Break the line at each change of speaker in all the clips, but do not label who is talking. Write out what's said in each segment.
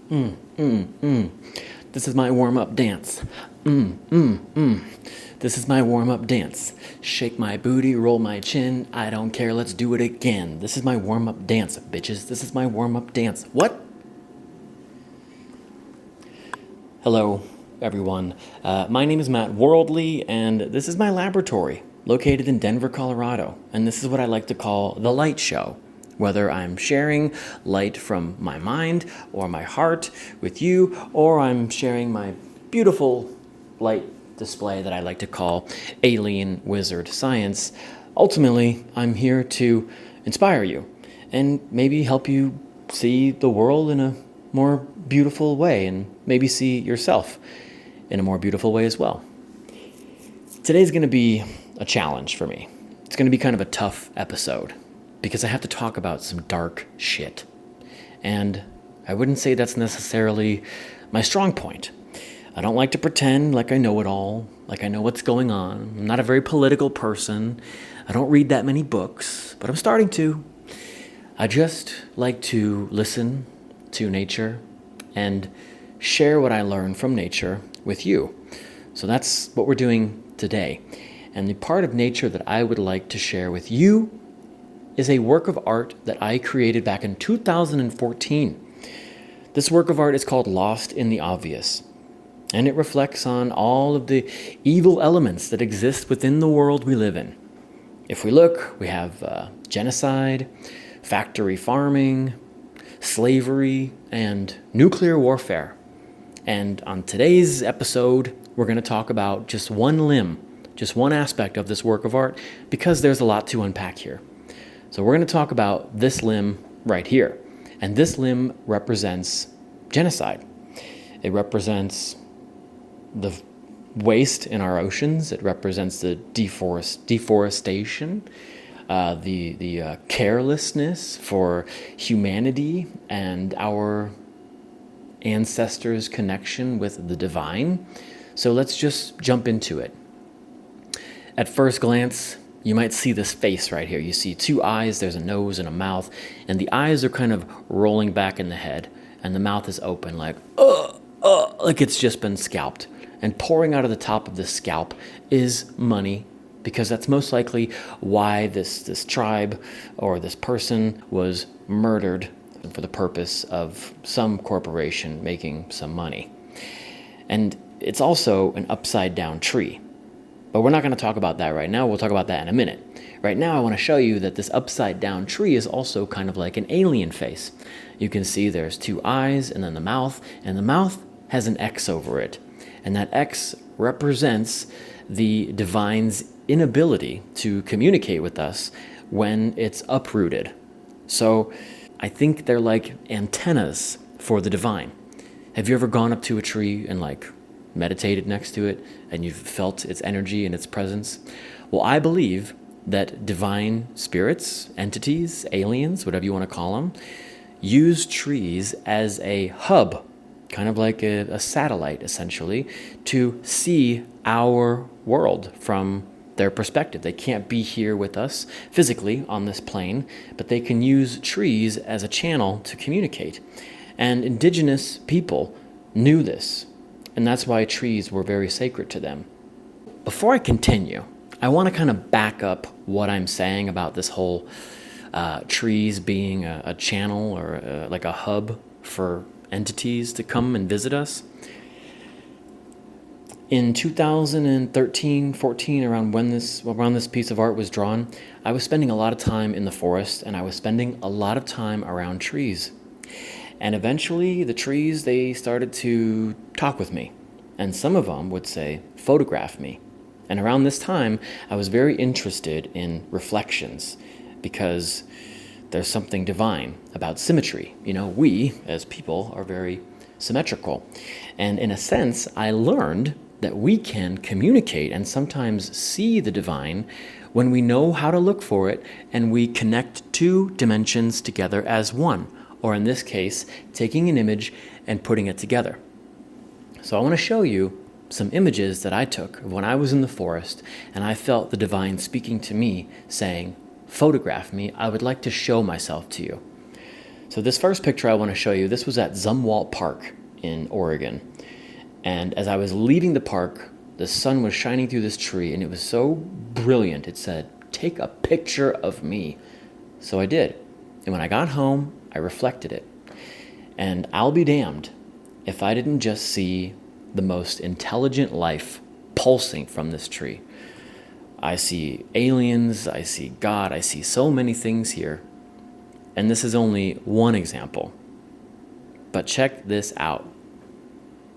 This is my warm-up dance. This is my warm-up dance. Shake my booty, roll my chin. I don't care, let's do it again. This is my warm-up dance, bitches. This is my warm-up dance. What? Hello, everyone. My name is Matt Worldly, and this is my laboratory, located in Denver, Colorado. And this is what I like to call the light show. Whether I'm sharing light from my mind or my heart with you, or I'm sharing my beautiful light display that I like to call Alien Wizard Science, ultimately, I'm here to inspire you and maybe help you see the world in a more beautiful way and maybe see yourself in a more beautiful way as well. Today's going to be a challenge for me. It's going to be kind of a tough episode because I have to talk about some dark shit. And I wouldn't say that's necessarily my strong point. I don't like to pretend like I know it all, like I know what's going on. I'm not a very political person. I don't read that many books, but I'm starting to. I just like to listen to nature and share what I learn from nature with you. So that's what we're doing today. And the part of nature that I would like to share with you is a work of art that I created back in 2014. This work of art is called Lost in the Obvious, and it reflects on all of the evil elements that exist within the world we live in. If we look, we have genocide, factory farming, slavery, and nuclear warfare. And on today's episode, we're going to talk about just one limb, just one aspect of this work of art, because there's a lot to unpack here. So we're going to talk about this limb right here. And this limb represents genocide. It represents the waste in our oceans. It represents the deforestation, the carelessness for humanity and our ancestors' connection with the divine. So let's just jump into it. At first glance, you might see this face right here. You see two eyes, there's a nose and a mouth, and the eyes are kind of rolling back in the head, and the mouth is open like it's just been scalped. And pouring out of the top of this scalp is money, because that's most likely why this tribe or this person was murdered, for the purpose of some corporation making some money. And it's also an upside down tree. But we're not going to talk about that right now. We'll talk about that in a minute. Right now, I want to show you that this upside down tree is also kind of like an alien face. You can see there's two eyes and then the mouth has an X over it. And that X represents the divine's inability to communicate with us when it's uprooted. So I think they're like antennas for the divine. Have you ever gone up to a tree and meditated next to it and you've felt its energy and its presence? Well, I believe that divine spirits, entities, aliens, whatever you want to call them, use trees as a hub, kind of like a satellite, essentially, to see our world from their perspective. They can't be here with us physically on this plane, but they can use trees as a channel to communicate. And indigenous people knew this, and that's why trees were very sacred to them. Before I continue, I want to kind of back up what I'm saying about this whole trees being a channel or like a hub for entities to come and visit us. In 2013, 14, around this piece of art was drawn, I was spending a lot of time in the forest, and I was spending a lot of time around trees. And eventually, the trees, they started to talk with me. And some of them would say, photograph me. And around this time, I was very interested in reflections, because there's something divine about symmetry. You know, we, as people, are very symmetrical. And in a sense, I learned that we can communicate and sometimes see the divine when we know how to look for it and we connect two dimensions together as one, or in this case, taking an image and putting it together. So I want to show you some images that I took of when I was in the forest and I felt the divine speaking to me saying, photograph me, I would like to show myself to you. So this first picture I want to show you, this was at Zumwalt Park in Oregon. And as I was leaving the park, the sun was shining through this tree, and it was so brilliant. It said, "Take a picture of me." So I did. And when I got home, I reflected it. And I'll be damned if I didn't just see the most intelligent life pulsing from this tree. I see aliens, I see God, I see so many things here. And this is only one example. But check this out.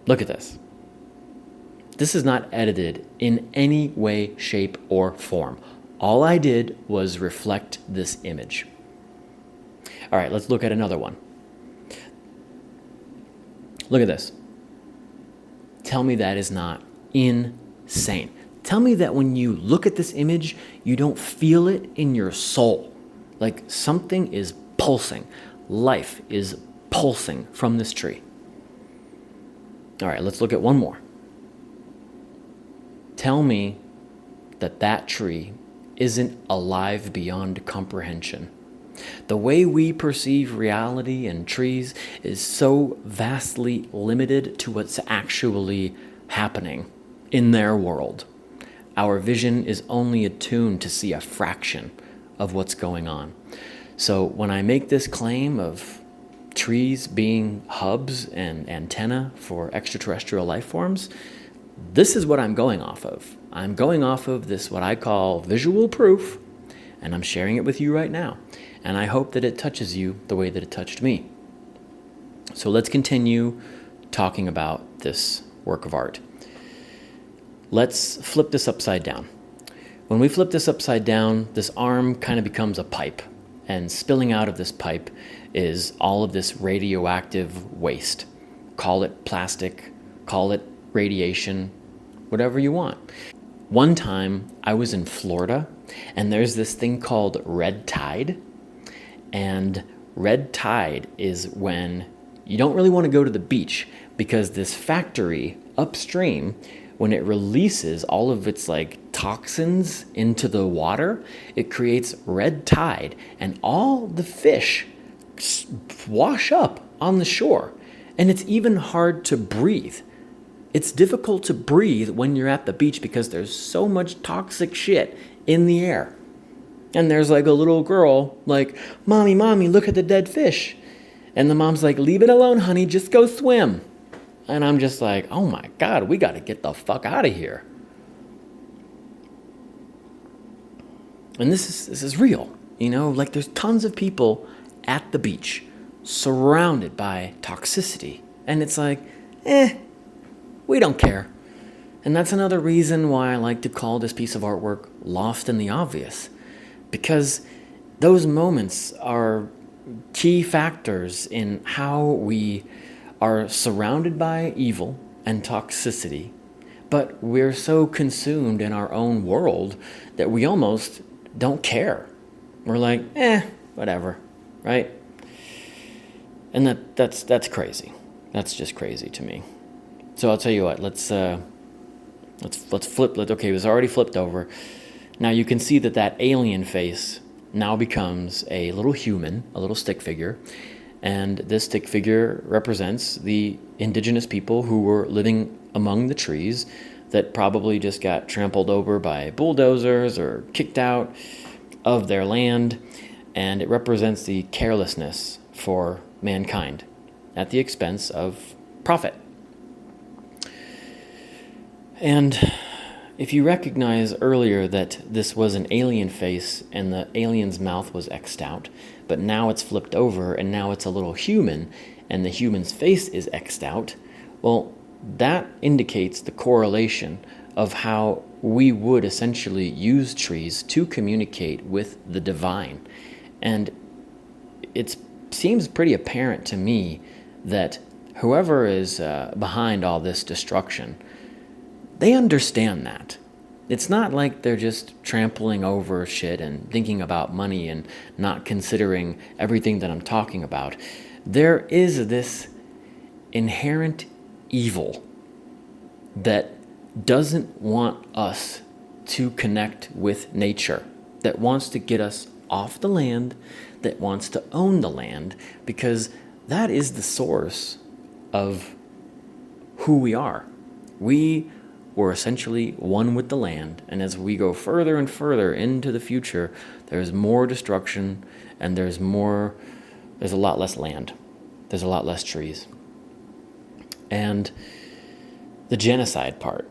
Look at this. This is not edited in any way, shape, or form. All I did was reflect this image. All right, let's look at another one. Look at this. Tell me that is not insane. Tell me that when you look at this image, you don't feel it in your soul. Like something is pulsing. Life is pulsing from this tree. All right, let's look at one more. Tell me that that tree isn't alive beyond comprehension. The way we perceive reality and trees is so vastly limited to what's actually happening in their world. Our vision is only attuned to see a fraction of what's going on. So when I make this claim of trees being hubs and antenna for extraterrestrial life forms, this is what I'm going off of. I'm going off of this, what I call visual proof, and I'm sharing it with you right now. And I hope that it touches you the way that it touched me. So let's continue talking about this work of art. Let's flip this upside down. When we flip this upside down, this arm kind of becomes a pipe. And spilling out of this pipe is all of this radioactive waste. Call it plastic, call it radiation, whatever you want. One time I was in Florida, and there's this thing called red tide. And red tide is when you don't really want to go to the beach, because this factory upstream, when it releases all of its toxins into the water, it creates red tide, and all the fish wash up on the shore. And it's even hard to breathe. It's difficult to breathe when you're at the beach because there's so much toxic shit in the air. And there's a little girl "Mommy, look at the dead fish." And the mom's like, "Leave it alone, honey, just go swim." And I'm just like, oh my God, we got to get the fuck out of here. And this is real, there's tons of people at the beach surrounded by toxicity. And it's we don't care. And that's another reason why I like to call this piece of artwork Lost in the Obvious. Because those moments are key factors in how we are surrounded by evil and toxicity, but we're so consumed in our own world that we almost don't care. We're like, whatever, right? And that's crazy. That's just crazy to me. So I'll tell you what, let's flip. Okay, it was already flipped over. Now you can see that alien face now becomes a little human, a little stick figure. And this stick figure represents the indigenous people who were living among the trees that probably just got trampled over by bulldozers or kicked out of their land. And it represents the carelessness for mankind at the expense of profit. And if you recognize earlier that this was an alien face and the alien's mouth was X'd out, but now it's flipped over and now it's a little human and the human's face is X'd out, well, that indicates the correlation of how we would essentially use trees to communicate with the divine. And it seems pretty apparent to me that whoever is behind all this destruction, they understand that. It's not like they're just trampling over shit and thinking about money and not considering everything that I'm talking about. There is this inherent evil that doesn't want us to connect with nature, that wants to get us off the land, that wants to own the land, because that is the source of who we are. We were essentially one with the land, and as we go further and further into the future, there's more destruction, and there's a lot less land. There's a lot less trees. And the genocide part.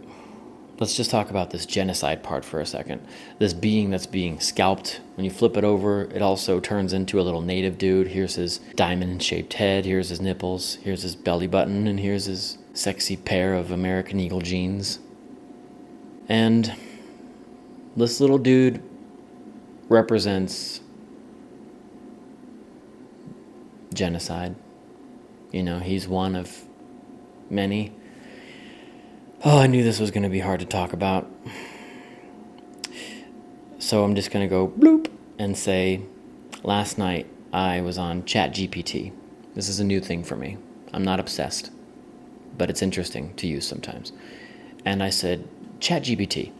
Let's just talk about this genocide part for a second. This being that's being scalped. When you flip it over, it also turns into a little native dude. Here's his diamond-shaped head. Here's his nipples. Here's his belly button. And here's his sexy pair of American Eagle jeans. And this little dude represents genocide. You know, he's one of many. Oh, I knew this was going to be hard to talk about. So I'm just going to go bloop and say, last night I was on ChatGPT. This is a new thing for me. I'm not obsessed, but it's interesting to use sometimes. And I said, ChatGPT,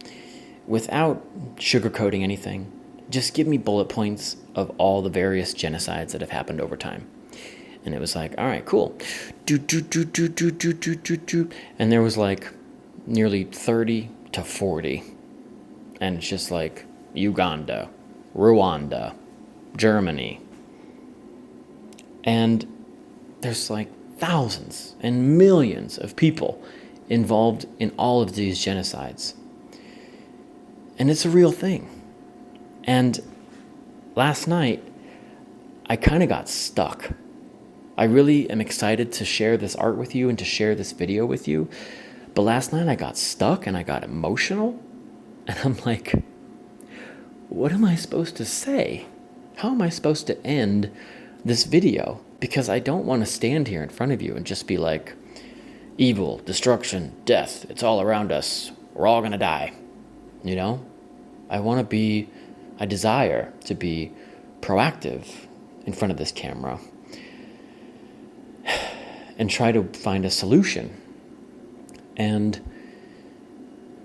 without sugarcoating anything, just give me bullet points of all the various genocides that have happened over time. And it was like, all right, cool. And there was like nearly 30 to 40. And it's just like Uganda, Rwanda, Germany. And there's like thousands and millions of people involved in all of these genocides. And it's a real thing. And last night, I kind of got stuck. I really am excited to share this art with you and to share this video with you. But last night I got stuck and I got emotional. And I'm like, what am I supposed to say? How am I supposed to end this video? Because I don't want to stand here in front of you and just be like, evil, destruction, death, it's all around us. We're all going to die. You know? I desire to be proactive in front of this camera and try to find a solution. And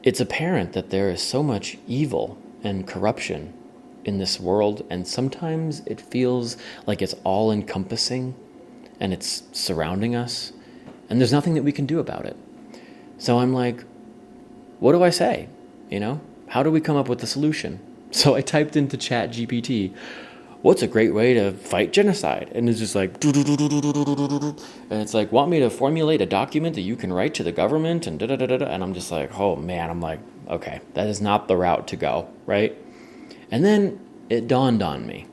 it's apparent that there is so much evil and corruption in this world, and sometimes it feels like it's all-encompassing and it's surrounding us, and there's nothing that we can do about it. So I'm like, what do I say? You know? How do we come up with a solution? So I typed into ChatGPT, what's a great way to fight genocide? And it's just like, and it's like, want me to formulate a document that you can write to the government and da-da-da-da-da. And I'm just like, oh man, I'm like, okay, that is not the route to go, right? And then it dawned on me.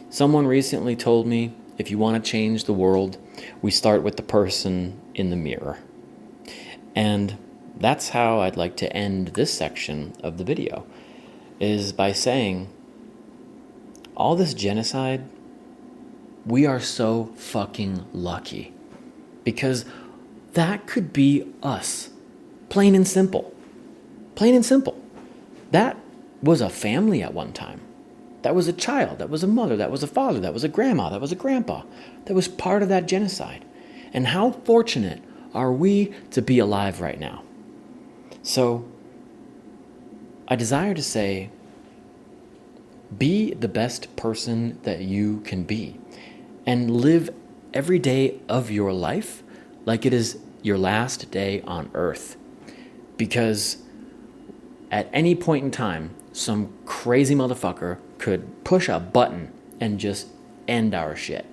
Someone recently told me, if you want to change the world, we start with the person in the mirror. And that's how I'd like to end this section of the video, is by saying, all this genocide, we are so fucking lucky. Because that could be us. Plain and simple. Plain and simple. That was a family at one time. That was a child. That was a mother. That was a father. That was a grandma. That was a grandpa. That was part of that genocide. And how fortunate are we to be alive right now? So, I desire to say, be the best person that you can be, and live every day of your life like it is your last day on earth. Because at any point in time, some crazy motherfucker could push a button and just end our shit.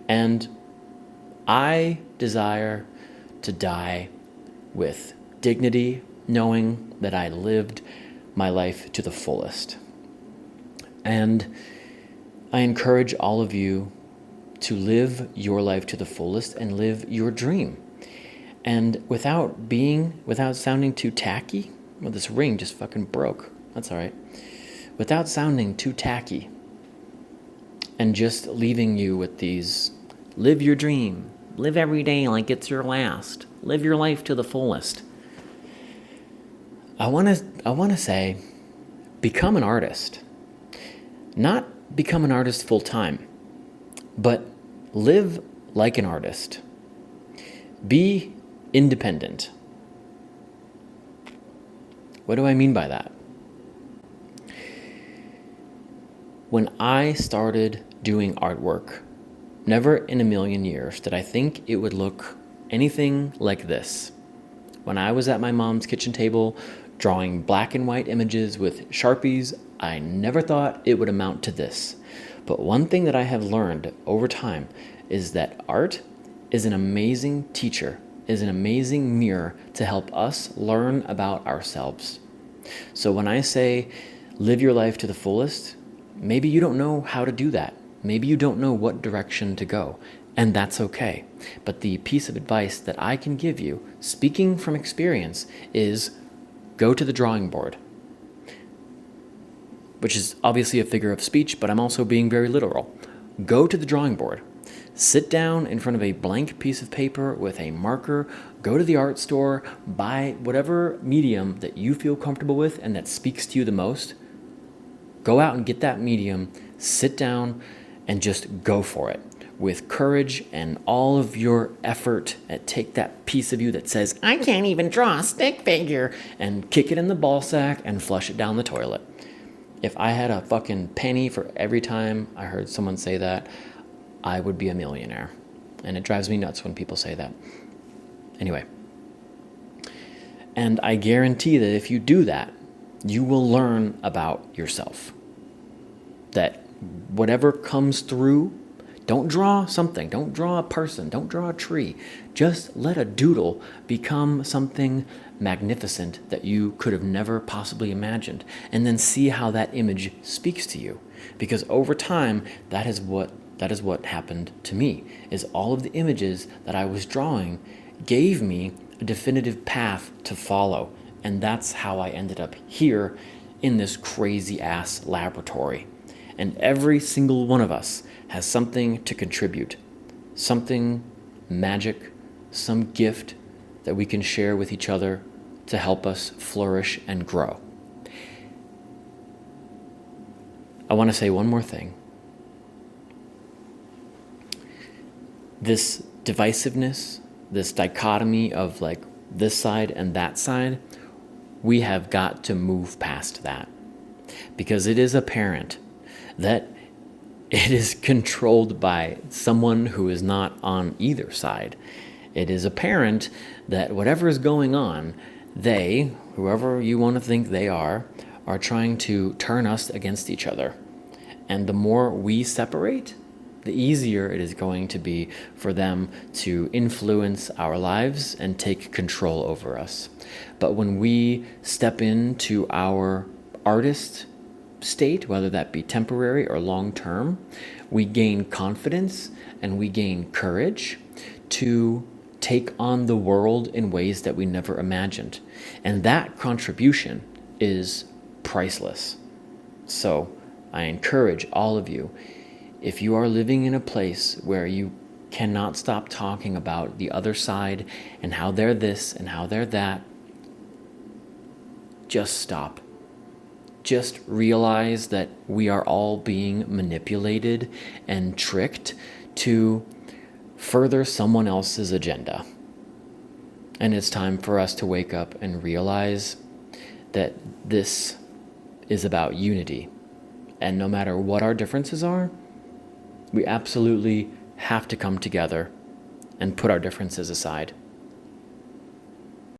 And I desire to die with dignity, knowing that I lived my life to the fullest. And I encourage all of you to live your life to the fullest and live your dream. And without sounding too tacky, well, this ring just fucking broke. That's all right. Without sounding too tacky and just leaving you with these, live your dream, live every day like it's your last, live your life to the fullest. I want to say, become an artist. Not become an artist full time, but live like an artist. Be independent. What do I mean by that? When I started doing artwork, never in a million years did I think it would look anything like this. When I was at my mom's kitchen table drawing black and white images with Sharpies, I never thought it would amount to this. But one thing that I have learned over time is that art is an amazing teacher, is an amazing mirror to help us learn about ourselves. So when I say live your life to the fullest, maybe you don't know how to do that. Maybe you don't know what direction to go, and that's okay. But the piece of advice that I can give you, speaking from experience, is go to the drawing board. Which is obviously a figure of speech, but I'm also being very literal. Go to the drawing board. Sit down in front of a blank piece of paper with a marker. Go to the art store. Buy whatever medium that you feel comfortable with and that speaks to you the most. Go out and get that medium. Sit down and just go for it with courage and all of your effort. And take that piece of you that says, I can't even draw a stick figure, and kick it in the ball sack and flush it down the toilet. If I had a fucking penny for every time I heard someone say that, I would be a millionaire. And it drives me nuts when people say that. Anyway. And I guarantee that if you do that, you will learn about yourself. That whatever comes through, don't draw something, don't draw a person, don't draw a tree. Just let a doodle become something magnificent that you could have never possibly imagined, and then see how that image speaks to you. Because over time, that is what happened to me, is all of the images that I was drawing gave me a definitive path to follow. And that's how I ended up here in this crazy ass laboratory. And every single one of us has something to contribute, something magic, some gift that we can share with each other to help us flourish and grow. I want to say one more thing. This divisiveness, this dichotomy of like this side and that side, we have got to move past that. Because it is apparent that it is controlled by someone who is not on either side. It is apparent that whatever is going on, they, whoever you want to think they are trying to turn us against each other. And the more we separate, the easier it is going to be for them to influence our lives and take control over us. But when we step into our artist state, whether that be temporary or long-term, we gain confidence and we gain courage to take on the world in ways that we never imagined. And that contribution is priceless. So I encourage all of you, if you are living in a place where you cannot stop talking about the other side and how they're this and how they're that, just stop. Just realize that we are all being manipulated and tricked to further someone else's agenda. And it's time for us to wake up and realize that this is about unity. And no matter what our differences are, we absolutely have to come together and put our differences aside.